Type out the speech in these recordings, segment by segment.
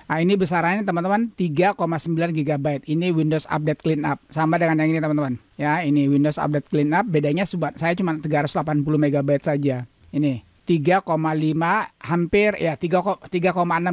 Nah, ini besarannya teman-teman 3,9 GB. Ini Windows Update Cleanup. Sama dengan yang ini teman-teman. Ya, ini Windows Update Cleanup. Bedanya saya cuma 380 MB saja. Ini 3,5 hampir ya 3,6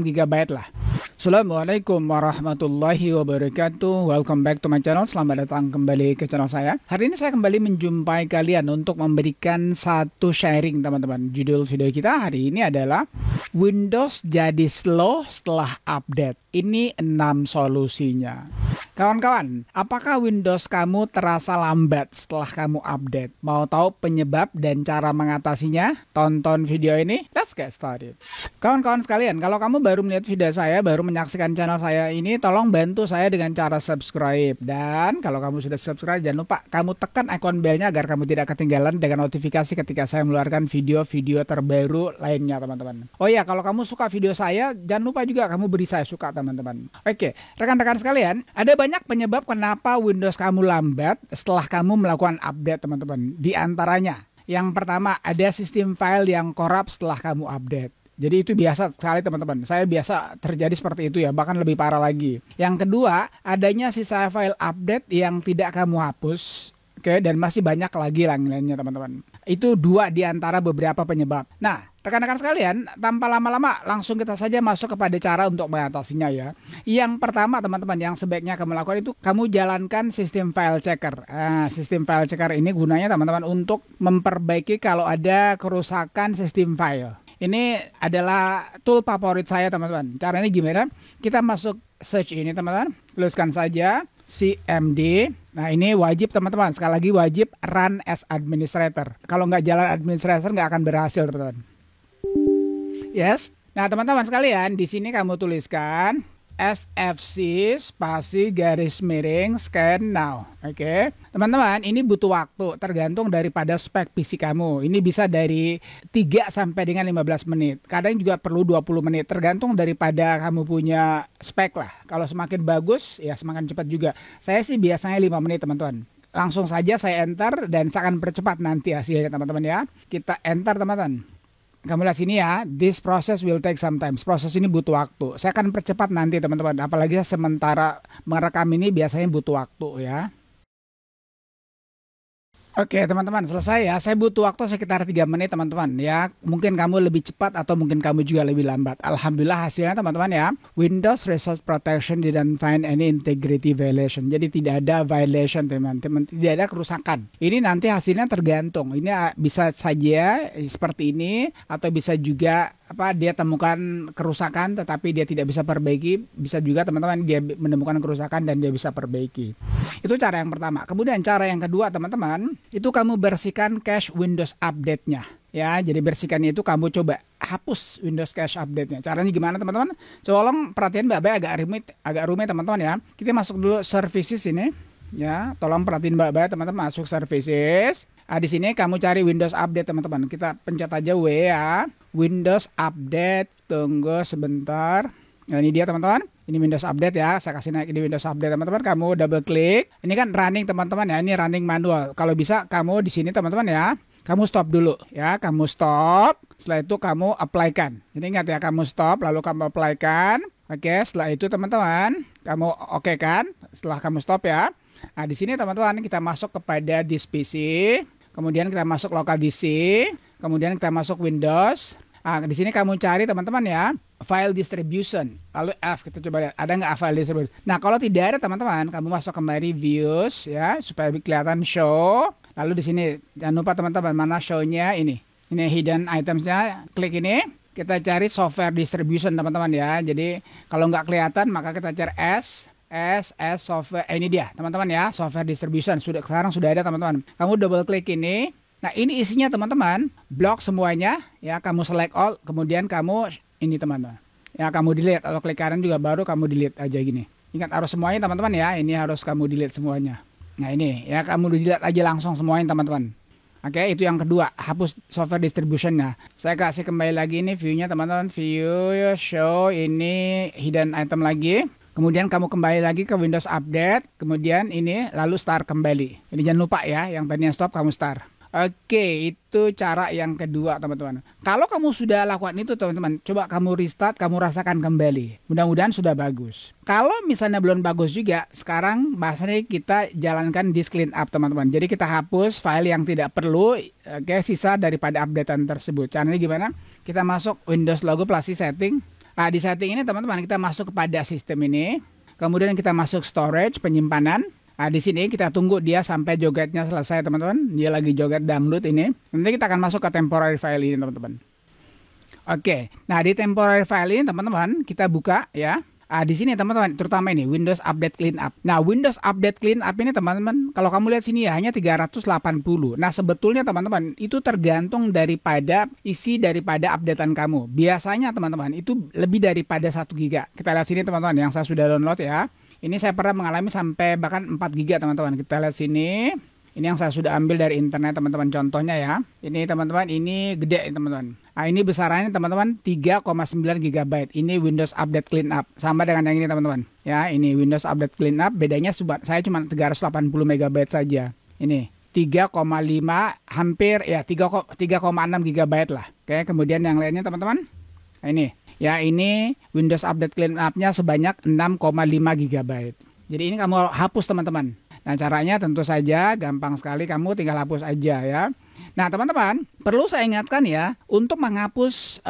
GB lah. Assalamualaikum warahmatullahi wabarakatuh. Welcome back to my channel. Selamat datang kembali ke channel saya. Hari ini saya kembali menjumpai kalian untuk memberikan satu sharing teman-teman. Judul video kita hari ini adalah Windows jadi slow setelah update. Ini 6 solusinya. Kawan-kawan, apakah Windows kamu terasa lambat setelah kamu update? Mau tahu penyebab dan cara mengatasinya? Tonton video ini. Let's get started. Kawan-kawan sekalian, kalau kamu baru melihat video saya, baru menyaksikan channel saya ini, tolong bantu saya dengan cara subscribe. Dan kalau kamu sudah subscribe, jangan lupa kamu tekan ikon belnya agar kamu tidak ketinggalan dengan notifikasi ketika saya mengeluarkan video-video terbaru lainnya, teman-teman. Oh ya, kalau kamu suka video saya, jangan lupa juga kamu beri saya suka, teman-teman. Oke, rekan-rekan sekalian, ada banyak penyebab kenapa Windows kamu lambat setelah kamu melakukan update, teman-teman. Di antaranya, yang pertama, ada sistem file yang korup setelah kamu update. Jadi itu biasa sekali teman-teman. Saya biasa terjadi seperti itu ya, bahkan lebih parah lagi. Yang kedua, adanya sisa file update yang tidak kamu hapus. Oke, dan masih banyak lagi lainnya teman-teman. Itu 2 di antara beberapa penyebab. Nah, rekan-rekan sekalian, tanpa lama-lama langsung kita saja masuk kepada cara untuk mengatasinya ya. Yang pertama teman-teman, yang sebaiknya kamu lakukan itu kamu jalankan sistem file checker. Sistem file checker ini gunanya teman-teman untuk memperbaiki kalau ada kerusakan sistem file. Ini adalah tool favorit saya teman-teman. Caranya gimana? Kita masuk search ini teman-teman, tuliskan saja CMD. Nah ini wajib teman-teman, sekali lagi wajib run as administrator. Kalau nggak jalan administrator nggak akan berhasil teman-teman. Yes. Nah teman-teman sekalian, di sini kamu tuliskan SFC spasi garis miring scan now. Oke. Teman-teman, ini butuh waktu tergantung daripada spek PC kamu. Ini bisa dari 3 sampai dengan 15 menit. Kadang juga perlu 20 menit tergantung daripada kamu punya spek lah. Kalau semakin bagus ya semakin cepat juga. Saya sih biasanya 5 menit teman-teman. Langsung saja saya enter dan saya akan percepat nanti hasilnya teman-teman ya. Kita enter teman-teman. Kamu lihat sini ya, this process will take some time. Proses ini butuh waktu. Saya akan percepat nanti teman-teman. Apalagi sementara merekam ini biasanya butuh waktu ya. Oke teman-teman, selesai ya. Saya butuh waktu sekitar 3 menit teman-teman ya. Mungkin kamu lebih cepat atau mungkin kamu juga lebih lambat. Alhamdulillah hasilnya teman-teman ya. Windows Resource Protection didn't find any integrity violation. Jadi tidak ada violation teman-teman. Tidak ada kerusakan. Ini nanti hasilnya tergantung. Ini bisa saja seperti ini atau bisa juga dia temukan kerusakan tetapi dia tidak bisa perbaiki. Bisa juga teman-teman dia menemukan kerusakan dan dia bisa perbaiki. Itu cara yang pertama. Kemudian cara yang kedua teman-teman, itu kamu bersihkan cache Windows update-nya. Ya, jadi bersihkannya itu kamu coba hapus Windows cache update-nya. Caranya gimana teman-teman? Tolong perhatian baik-baik, agak rumit teman-teman ya. Kita masuk dulu services ini. Ya, tolong perhatiin baik-baik teman-teman, masuk services. Di sini kamu cari Windows update teman-teman. Kita pencet aja W ya. Windows update. Tunggu sebentar. Nah, ini dia teman-teman. Ini Windows Update ya. Saya kasih naik di Windows Update teman-teman. Kamu double klik. Ini kan running teman-teman ya. Ini running manual. Kalau bisa kamu di sini teman-teman ya. Kamu stop dulu ya. Kamu stop. Setelah itu kamu apply-kan. Jadi ingat ya, kamu stop lalu kamu apply-kan. Oke, setelah itu teman-teman kamu oke kan? Setelah kamu stop ya. Nah, di sini teman-teman kita masuk kepada this PC. Kemudian kita masuk local DC. Kemudian kita masuk Windows. Di sini kamu cari teman-teman ya, file distribution. Lalu F, kita coba lihat ada nggak file distribution. Nah kalau tidak ada teman-teman, kamu masuk kembali views ya supaya kelihatan show. Lalu di sini jangan lupa teman-teman mana show-nya ini hidden items-nya. Klik ini, kita cari software distribution teman-teman ya. Jadi kalau nggak kelihatan maka kita cari S software. Ini dia teman-teman ya, software distribution. Sekarang sudah ada teman-teman. Kamu double klik ini. Nah ini isinya teman-teman, blok semuanya ya, kamu select all, kemudian kamu ini teman-teman. Ya kamu delete atau klik kanan juga baru kamu delete aja gini. Ingat harus semuanya teman-teman ya, ini harus kamu delete semuanya. Nah ini ya kamu delete aja langsung semuanya teman-teman. Oke, itu yang kedua, hapus software distribution-nya. Saya kasih kembali lagi ini view-nya teman-teman, view, show, ini hidden item lagi. Kemudian kamu kembali lagi ke Windows Update, kemudian ini lalu start kembali. Jadi jangan lupa ya, yang tadinya stop kamu start. Oke, itu cara yang kedua teman-teman. Kalau kamu sudah lakukan itu teman-teman, coba kamu restart, kamu rasakan kembali. Mudah-mudahan sudah bagus. Kalau misalnya belum bagus juga, sekarang bahasanya kita jalankan disk clean up teman-teman. Jadi kita hapus file yang tidak perlu, oke, sisa daripada updatean tersebut. Caranya gimana? Kita masuk Windows Logo plus setting. Nah, di setting ini teman-teman kita masuk kepada sistem ini. Kemudian kita masuk storage, penyimpanan. Nah, di sini kita tunggu dia sampai jogetnya selesai teman-teman. Dia lagi joget dangdut ini. Nanti kita akan masuk ke temporary file ini teman-teman. Oke, nah di temporary file ini teman-teman kita buka ya. Nah, di sini teman-teman terutama ini Windows Update Cleanup. Nah, Windows Update Cleanup ini teman-teman kalau kamu lihat sini ya hanya 380. Nah, sebetulnya teman-teman itu tergantung daripada isi daripada updatean kamu. Biasanya teman-teman itu lebih daripada 1 giga. Kita lihat sini teman-teman yang saya sudah download ya. Ini saya pernah mengalami sampai bahkan 4 giga teman-teman. Kita lihat sini. Ini yang saya sudah ambil dari internet teman-teman contohnya ya. Ini teman-teman ini gede teman-teman. Nah, ini besarannya teman-teman 3,9 GB. Ini Windows Update Cleanup. Sama dengan yang ini teman-teman. Ya, ini Windows Update Cleanup. Bedanya saya cuma 380 MB saja. Ini 3,5 hampir ya 3,6 GB lah. Oke, kemudian yang lainnya teman-teman. Nah, ini. Ya, ini Windows Update Cleanup-nya sebanyak 6,5 GB. Jadi ini kamu hapus teman-teman. Nah, caranya tentu saja gampang sekali, kamu tinggal hapus aja ya. Nah, teman-teman, perlu saya ingatkan ya, untuk menghapus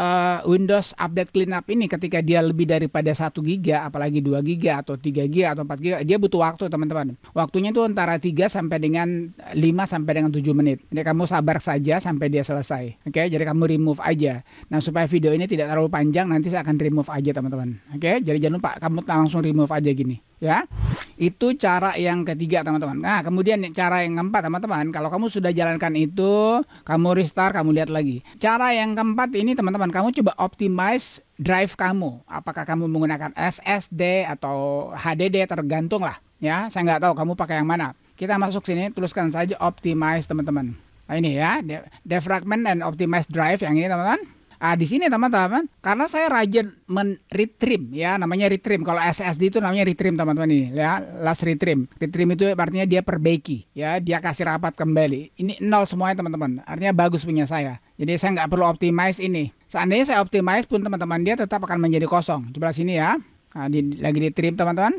Windows Update Cleanup ini ketika dia lebih daripada 1 giga, apalagi 2 giga atau 3 giga atau 4 giga, dia butuh waktu teman-teman. Waktunya itu antara 3 sampai dengan 5 sampai dengan 7 menit. Jadi kamu sabar saja sampai dia selesai. Oke, jadi kamu remove aja. Nah, supaya video ini tidak terlalu panjang, nanti saya akan remove aja teman-teman. Oke, jadi jangan lupa kamu langsung remove aja gini. Ya, itu cara yang ketiga teman-teman. Nah, kemudian cara yang keempat teman-teman, kalau kamu sudah jalankan itu, kamu restart, kamu lihat lagi. Cara yang keempat ini teman-teman, kamu coba optimize drive kamu. Apakah kamu menggunakan SSD atau HDD, tergantung lah. Ya, saya nggak tahu kamu pakai yang mana. Kita masuk sini, tuliskan saja optimize teman-teman. Nah, ini ya, defragment and optimize drive yang ini teman-teman. Ah, di sini teman-teman, karena saya rajin men-retrim ya, namanya retrim. Kalau SSD itu namanya retrim teman-teman ini ya, last retrim. Retrim itu artinya dia perbaiki ya, dia kasih rapat kembali. Ini nol semuanya teman-teman, artinya bagus punya saya. Jadi saya nggak perlu optimize ini. Seandainya saya optimize pun teman-teman, dia tetap akan menjadi kosong. Coba sini ya, nah, lagi di trim teman-teman.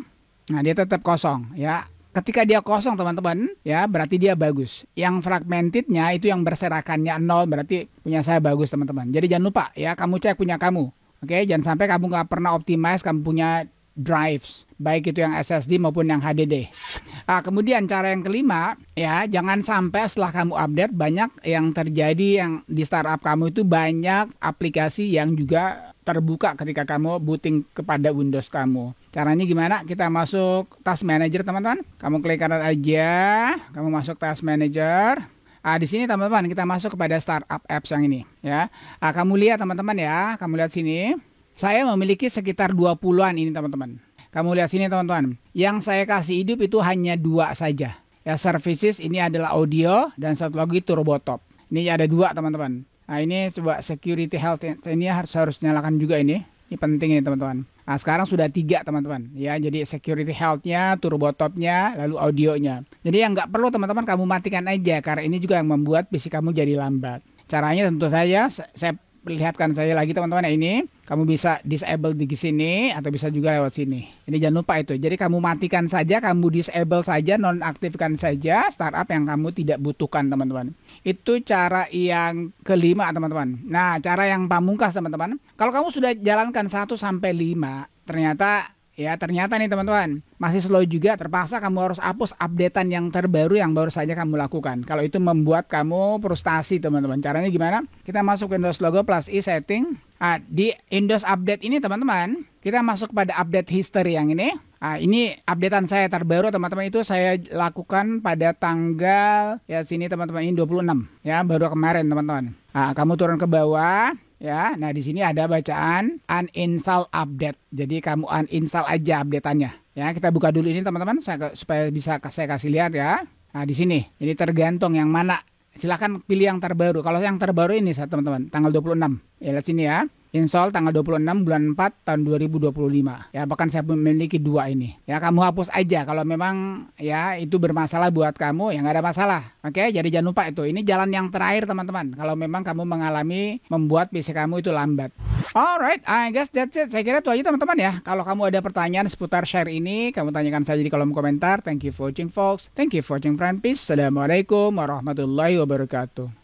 Nah, dia tetap kosong ya. Ketika dia kosong teman-teman ya, berarti dia bagus. Yang fragmentednya itu yang berserakannya nol, berarti punya saya bagus teman-teman. Jadi jangan lupa ya, kamu cek punya kamu. Oke, jangan sampai kamu nggak pernah optimize, kamu punya drives, baik itu yang SSD maupun yang HDD. Nah, kemudian cara yang kelima ya, jangan sampai setelah kamu update banyak yang terjadi yang di startup kamu itu banyak aplikasi yang juga terbuka ketika kamu booting kepada Windows kamu. Caranya gimana? Kita masuk Task Manager teman-teman. Kamu klik kanan aja, kamu masuk Task Manager. Ah, di sini teman-teman kita masuk kepada Startup Apps yang ini ya. Ah, kamu lihat teman-teman ya, kamu lihat sini. Saya memiliki sekitar 20-an ini teman-teman. Kamu lihat sini teman-teman. Yang saya kasih hidup itu hanya 2 saja. Ya, services ini adalah audio dan satu lagi turbotop. Ini ada 2 teman-teman. Nah, ini coba security health, ini harus nyalakan juga ini. Ini penting ini teman-teman. Nah, sekarang sudah 3 teman-teman. Ya, jadi security health-nya, turbotop-nya, lalu audionya. Jadi yang nggak perlu teman-teman kamu matikan aja, karena ini juga yang membuat PC kamu jadi lambat. Caranya tentu saja saya perlihatkan saya lagi teman-teman. Ini kamu bisa disable di sini atau bisa juga lewat sini. Ini jangan lupa itu. Jadi kamu matikan saja, kamu disable saja, nonaktifkan saja startup yang kamu tidak butuhkan teman-teman. Itu cara yang kelima teman-teman. Nah, cara yang pamungkas teman-teman. Kalau kamu sudah jalankan 1 sampai 5, ternyata nih teman-teman, masih slow juga, terpaksa kamu harus hapus updatean yang terbaru yang baru saja kamu lakukan. Kalau itu membuat kamu frustasi teman-teman. Caranya gimana? Kita masuk Windows Logo plus setting. Nah, di Windows Update ini teman-teman, kita masuk pada update history yang ini. Nah, ini updatean saya terbaru teman-teman, itu saya lakukan pada tanggal ya sini teman-teman, ini 26 ya, baru kemarin teman-teman. Nah, kamu turun ke bawah. Ya, nah di sini ada bacaan uninstall update. Jadi kamu uninstall aja update-annya. Ya, kita buka dulu ini teman-teman supaya bisa saya kasih lihat ya. Nah, di sini. Jadi tergantung yang mana. Silakan pilih yang terbaru. Kalau yang terbaru ini teman-teman, tanggal 26. Ya, lihat sini ya. Install tanggal 26 bulan 4 tahun 2025. Ya, bahkan saya memiliki 2 ini. Ya, kamu hapus aja kalau memang ya itu bermasalah buat kamu, ya nggak ada masalah. Oke, jadi jangan lupa itu. Ini jalan yang terakhir teman-teman. Kalau memang kamu mengalami membuat PC kamu itu lambat. Alright, I guess that's it. Saya kira itu aja teman-teman ya. Kalau kamu ada pertanyaan seputar share ini, kamu tanyakan saja di kolom komentar. Thank you for watching folks. Thank you for watching friend. Peace. Assalamualaikum warahmatullahi wabarakatuh.